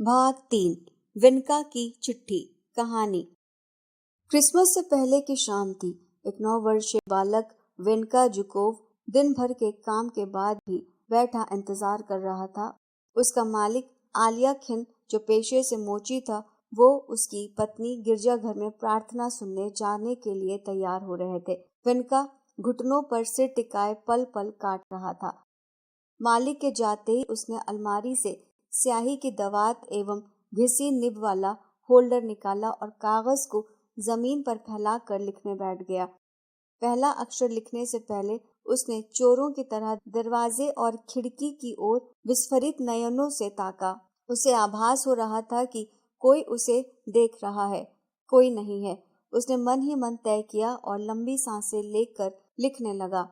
भाग 3। विनका की चिट्ठी। कहानी। क्रिसमस से पहले की शाम थी। एक 9 वर्षीय बालक विनका जुकोव दिन भर के काम के बाद भी बैठा इंतजार कर रहा था। उसका मालिक आलियाखिन, जो पेशे से मोची था, वो उसकी पत्नी गिरजाघर में प्रार्थना सुनने जाने के लिए तैयार हो रहे थे। विनका घुटनों पर सिर टिकाए पल पल काट रहा था। मालिक के जाते ही उसने अलमारी से स्याही की दवात एवं घिसी निब वाला होल्डर निकाला और कागज को जमीन पर फैलाकर लिखने बैठ गया। पहला अक्षर लिखने से पहले उसने चोरों की तरह दरवाजे और खिड़की की ओर विस्फारित नयनों से ताका। उसे आभास हो रहा था कि कोई उसे देख रहा है, कोई नहीं है। उसने मन ही मन तय किया और लंबी सांसें लेकर लिखने लगा।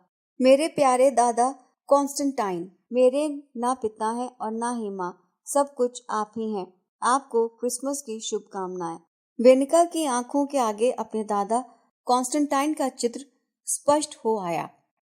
मेरे प्यारे दादा कॉन्स्टेंटाइन, मेरे ना पिता है और ना ही माँ, सब कुछ आप ही हैं। आपको क्रिसमस की शुभकामनाएं। वेनिका की आंखों के आगे अपने दादा कॉन्स्टेंटाइन का चित्र स्पष्ट हो आया।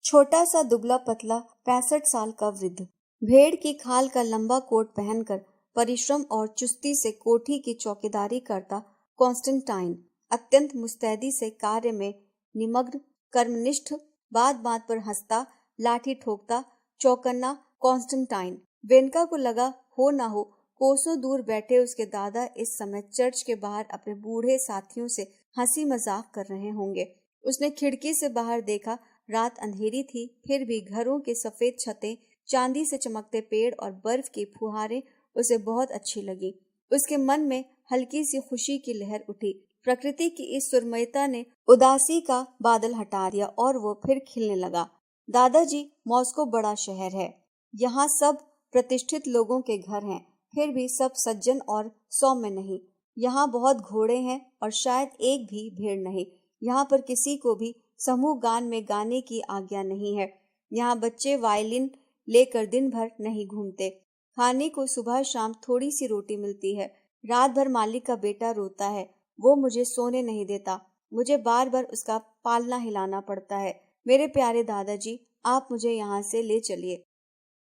छोटा सा दुबला पतला 65 साल का वृद्ध, भेड़ की खाल का लंबा कोट पहनकर परिश्रम और चुस्ती से कोठी की चौकीदारी करता कॉन्स्टेंटाइन अत्यंत मुस्तैदी से कार्य में निमग्न, कर्मनिष्ठ, बात बात पर हंसता, लाठी ठोकता चौकन्ना कॉन्स्टेंटाइन। वेनका को लगा हो ना हो कोसों दूर बैठे उसके दादा इस समय चर्च के बाहर अपने बूढ़े साथियों से हंसी मजाक कर रहे होंगे। उसने खिड़की से बाहर देखा। रात अंधेरी थी, फिर भी घरों की सफेद छतें, चांदी से चमकते पेड़ और बर्फ की फुहारें उसे बहुत अच्छी लगी। उसके मन में हल्की सी खुशी की लहर उठी। प्रकृति की इस सुरमयता ने उदासी का बादल हटा दिया और वो फिर खिलने लगा। दादाजी, मॉस्को बड़ा शहर है। यहाँ सब प्रतिष्ठित लोगों के घर हैं, फिर भी सब सज्जन और सौम्य नहीं। यहाँ बहुत घोड़े हैं और शायद एक भी भेड़ नहीं। यहाँ पर किसी को भी समूह गान में गाने की आज्ञा नहीं है। यहाँ बच्चे वायलिन लेकर दिन भर नहीं घूमते। खाने को सुबह शाम थोड़ी सी रोटी मिलती है। रात भर मालिक का बेटा रोता है, वो मुझे सोने नहीं देता। मुझे बार बार उसका पालना हिलाना पड़ता है। मेरे प्यारे दादाजी, आप मुझे यहाँ से ले चलिए।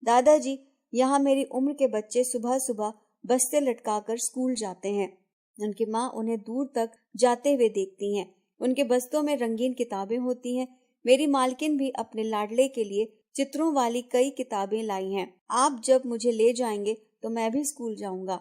दादाजी, यहाँ मेरी उम्र के बच्चे सुबह सुबह बस्ते लटकाकर स्कूल जाते हैं। उनकी माँ उन्हें दूर तक जाते हुए देखती हैं। उनके बस्तों में रंगीन किताबें होती हैं। मेरी मालकिन भी अपने लाडले के लिए चित्रों वाली कई किताबें लाई हैं। आप जब मुझे ले जाएंगे तो मैं भी स्कूल जाऊंगा।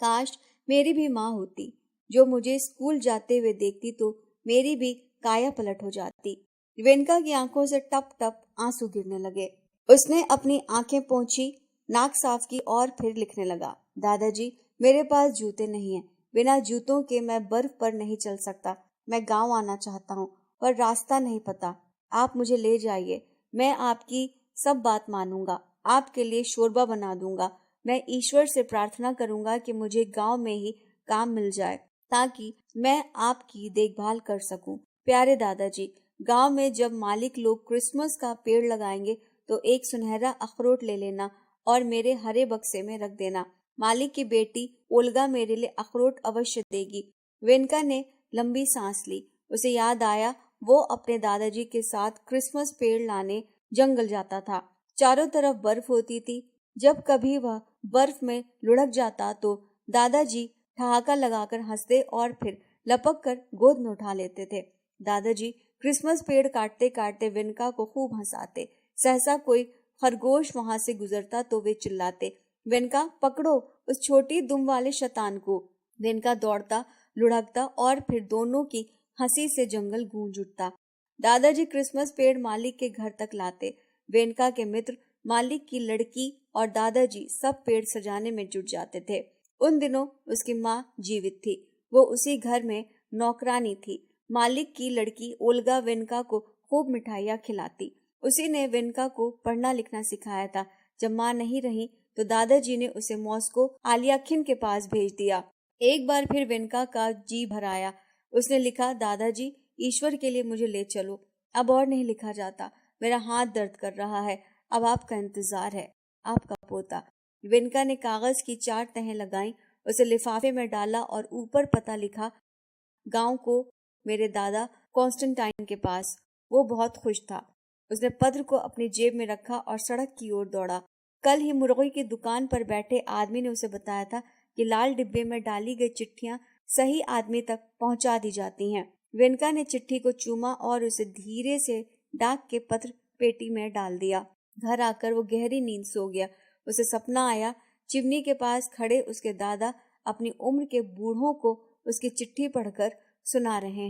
काश मेरी भी माँ होती, जो मुझे स्कूल जाते हुए देखती तो मेरी भी काया पलट हो जाती। वेनका की आंखों से टप टप आंसू गिरने लगे। उसने अपनी आंखें पोंछी, नाक साफ की और फिर लिखने लगा। दादाजी, मेरे पास जूते नहीं हैं। बिना जूतों के मैं बर्फ पर नहीं चल सकता। मैं गांव आना चाहता हूँ, पर रास्ता नहीं पता। आप मुझे ले जाइए। मैं आपकी सब बात मानूंगा। आपके लिए शोरबा बना दूंगा। मैं ईश्वर से प्रार्थना करूंगा कि मुझे गांव में ही काम मिल जाए, ताकि मैं आपकी देखभाल कर सकूं। प्यारे दादाजी, गांव में जब मालिक लोग क्रिसमस का पेड़ लगाएंगे तो एक सुनहरा अखरोट ले लेना और मेरे हरे बक्से में रख देना। मालिक की बेटी ओल्गा मेरे लिए अखरोट अवश्य देगी। वेनका ने लंबी सांस ली। उसे याद आया वो अपने दादाजी के साथ क्रिसमस पेड़ लाने जंगल जाता था। चारों तरफ बर्फ होती थी। जब कभी वह बर्फ में लुढ़क जाता तो दादाजी ठहाका लगाकर हंसते और फिर लपक कर गोद में उठा लेते थे। दादाजी क्रिसमस पेड़ काटते काटते विनका को खूब हंसाते। सहसा कोई खरगोश वहां से गुजरता तो वे चिल्लाते, विनका पकड़ो उस छोटी दुम वाले शैतान को। विनका दौड़ता, लुढ़कता और फिर दोनों की हंसी से जंगल गूंज उठता। दादाजी क्रिसमस पेड़ मालिक के घर तक लाते। वेनका के मित्र, मालिक की लड़की और दादाजी सब पेड़ सजाने में जुट जाते थे। उन दिनों उसकी माँ जीवित थी। वो उसी घर में नौकरानी थी। मालिक की लड़की ओल्गा वेनका को खूब मिठाइयाँ खिलाती। उसी ने वेनका को पढ़ना लिखना सिखाया था। जब माँ नहीं रही तो दादाजी ने उसे मॉस्को आलियाखिन के पास भेज दिया। एक बार फिर वेनका का जी भर आया। उसने लिखा, दादाजी, ईश्वर के लिए मुझे ले चलो। अब और नहीं लिखा जाता। मेरा हाथ दर्द कर रहा है। अब आपका इंतजार है। आपका पोता। वेनका ने कागज की 4 तहें लगाई, उसे लिफाफे में डाला और ऊपर पता लिखा, गांव को मेरे दादा कॉन्स्टेंटाइन के पास। वो बहुत खुश था। उसने पत्र को अपनी जेब में रखा और सड़क की ओर दौड़ा। कल ही मुर्गी की दुकान पर बैठे आदमी ने उसे बताया था कि लाल डिब्बे में डाली गई चिट्ठियां सही आदमी तक पहुंचा दी जाती हैं। वेनका ने चिट्ठी को चूमा और उसे धीरे से डाक के पत्र पेटी में डाल दिया। घर आकर वो गहरी नींद सो गया। उसे सपना आया चिमनी के पास खड़े उसके दादा अपनी उम्र के बूढ़ों को उसकी चिट्ठी पढ़कर सुना रहे हैं।